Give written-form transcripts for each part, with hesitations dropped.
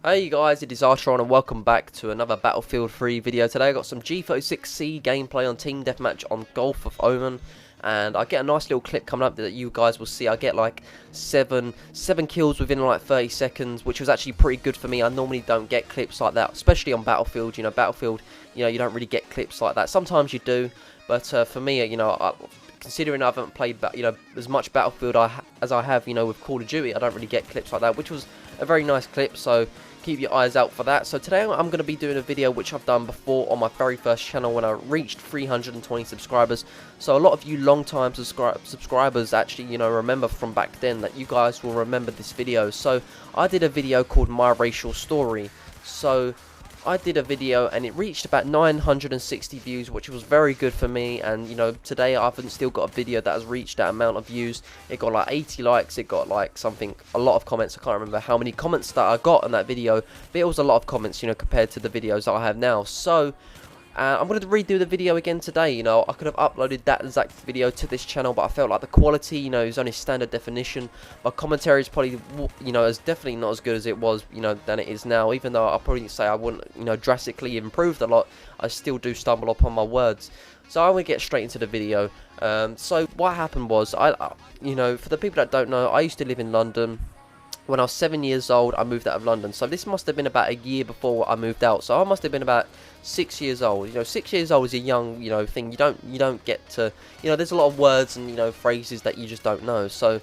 Hey guys, it is Archeronn and welcome back to another Battlefield 3 video. Today I got some G36C gameplay on Team Deathmatch on Gulf of Oman. And I get a nice little clip coming up that you guys will see. I get like seven kills within like 30 seconds, which was actually pretty good for me. I normally don't get clips like that, especially on Battlefield. Battlefield, you don't really get clips like that. Sometimes you do, but for me, considering I haven't played, as much Battlefield as I have, with Call of Duty, I don't really get clips like that, which was a very nice clip. So keep your eyes out for that. So today I'm going to be doing a video which I've done before on my very first channel when I reached 320 subscribers. So a lot of you long-time subscribers actually, remember from back then that you guys will remember this video. So I did a video called My Racial Story. So I did a video and it reached about 960 views, which was very good for me. And today I haven't still got a video that has reached that amount of views. It got like 80 likes, it got like a lot of comments. I can't remember how many comments that I got on that video, but it was a lot of comments, compared to the videos that I have now. So I'm going to redo the video again today. I could have uploaded that exact video to this channel, but I felt like the quality, is only standard definition. My commentary is probably, is definitely not as good as it was, than it is now. Even though I'll probably say I wouldn't, drastically improved a lot, I still do stumble upon my words. So I'm going to get straight into the video. So what happened was, for the people that don't know, I used to live in London. When I was 7 years old, I moved out of London. So this must have been about a year before I moved out. So I must have been about 6 years old. 6 years old is a young, thing. You don't get to, there's a lot of words and, phrases that you just don't know. So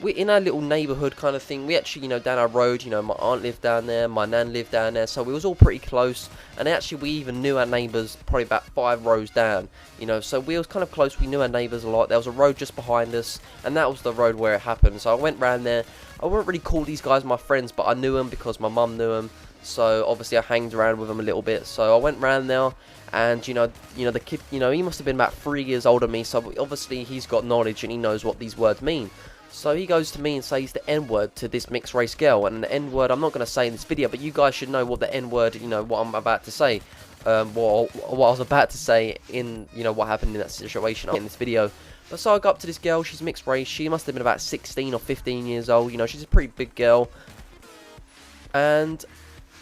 we in our little neighbourhood kind of thing. We actually, down our road, my aunt lived down there, my nan lived down there. So we was all pretty close. And actually, we even knew our neighbours probably about 5 rows down. So we was kind of close. We knew our neighbours a lot. There was a road just behind us, and that was the road where it happened. So I went round there. I wouldn't really call these guys my friends, but I knew them because my mum knew them. So obviously I hanged around with them a little bit. So I went round there, and the kid, he must have been about 3 years older than me. So obviously he's got knowledge and he knows what these words mean. So he goes to me and says the N-word to this mixed race girl, and the N-word I'm not going to say in this video, but you guys should know what the N-word, what I'm about to say, what I was about to say in, what happened in that situation in this video. But so I go up to this girl, she's mixed race, she must have been about 16 or 15 years old, she's a pretty big girl. And,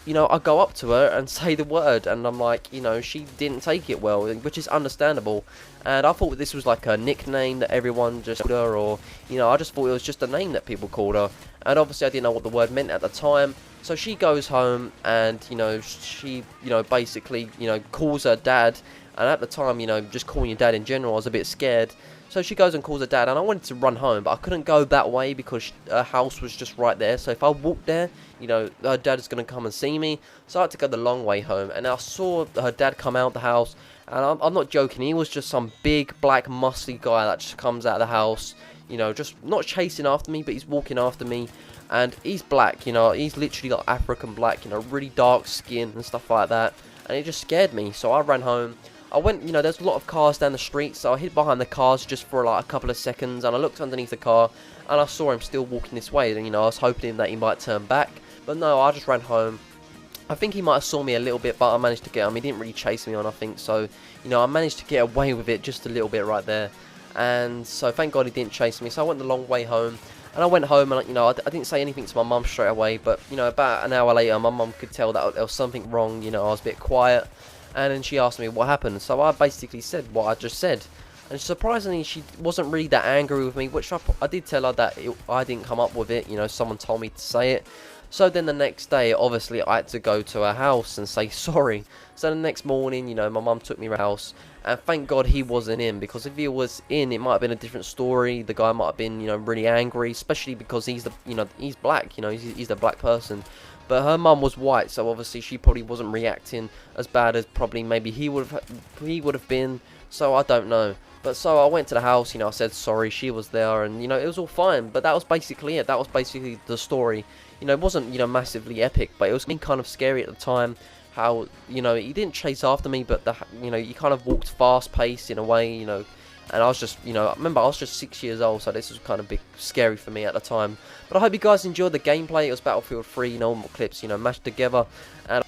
I go up to her and say the word, and I'm like, she didn't take it well, which is understandable. And I thought this was like a nickname that everyone just called her, or, I just thought it was just a name that people called her. And obviously I didn't know what the word meant at the time. So she goes home and, she, basically, calls her dad. And at the time, just calling your dad in general, I was a bit scared. So she goes and calls her dad, and I wanted to run home, but I couldn't go that way because her house was just right there. So if I walked there, her dad is going to come and see me. So I had to go the long way home, and I saw her dad come out the house, and I'm not joking, he was just some big, black, muscly guy that just comes out of the house, just not chasing after me, but he's walking after me. And he's black, he's literally got African black, really dark skin and stuff like that. And it just scared me, so I ran home. I went, there's a lot of cars down the street, so I hid behind the cars just for like a couple of seconds, and I looked underneath the car, and I saw him still walking this way, and I was hoping that he might turn back, but no, I just ran home. I think he might have saw me a little bit, but I managed to get him. He didn't really chase me on, I think, so, I managed to get away with it just a little bit right there, and so thank God he didn't chase me. So I went the long way home, and I went home, and, I didn't say anything to my mum straight away, but, about an hour later, my mum could tell that there was something wrong, I was a bit quiet. And then she asked me what happened, so I basically said what I just said. And surprisingly, she wasn't really that angry with me, which I did tell her that I didn't come up with it, someone told me to say it. So then the next day, obviously, I had to go to her house and say sorry. So the next morning, my mum took me to her house, and thank God he wasn't in, because if he was in, it might have been a different story. The guy might have been, really angry, especially because he's he's black, he's the black person. But her mum was white, so obviously she probably wasn't reacting as bad as probably maybe he would have been. So I don't know. But so I went to the house, I said sorry, she was there, and it was all fine. But that was basically it. That was basically the story. It wasn't massively epic, but it was kind of scary at the time. How he didn't chase after me, but he kind of walked fast paced in a way, And I was just, I remember I was just 6 years old, so this was kind of scary for me at the time. But I hope you guys enjoyed the gameplay. It was Battlefield 3, more clips, mashed together. And